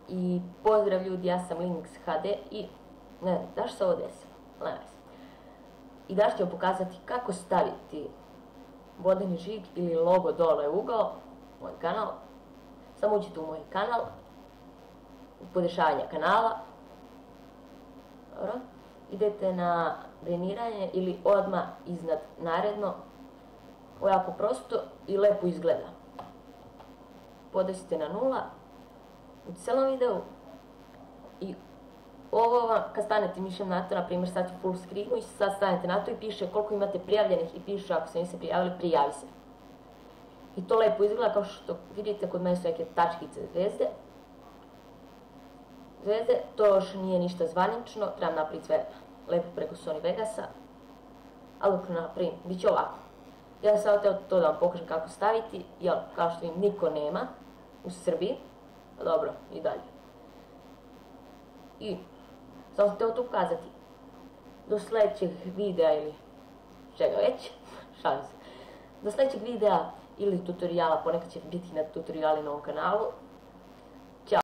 I pozdrav ljudi, ja sam Linux HD i ne znam, zašto se ovo desilo? I danas ću vam pokazati kako staviti vodeni žig ili logo dole u ugao, moj kanal. Samo uđite u moj kanal, u podešavanje kanala. Dobro. Idete na breniranje ili odmah iznad naredno. Ovo je jako prosto i lepo izgleda. Podesite na 0 u celom videu i ovo vam, kad stanete mišem na to, na primjer sad ću full screenu i sad stanete na to i piše koliko imate prijavljenih i piše ako se niste prijavili, prijavi se. I to lepo izgleda, kao što vidite, kod mene su neke tačkice zvezde. To još nije ništa zvanično, trebam napraviti sve lepo preko Sony Vegasa. Ali dok napravim, bit će ovako. Ja sam samo htio to da vam pokažem kako staviti, jer kao što vidim niko nema u Srbiji. Dobro, i dalje. I samo sam htio to pokazati. Do sljedećeg videa ili čega već, šalim se. Do sljedećeg videa ili tutoriala, ponekad će biti na tutoriali na ovom kanalu.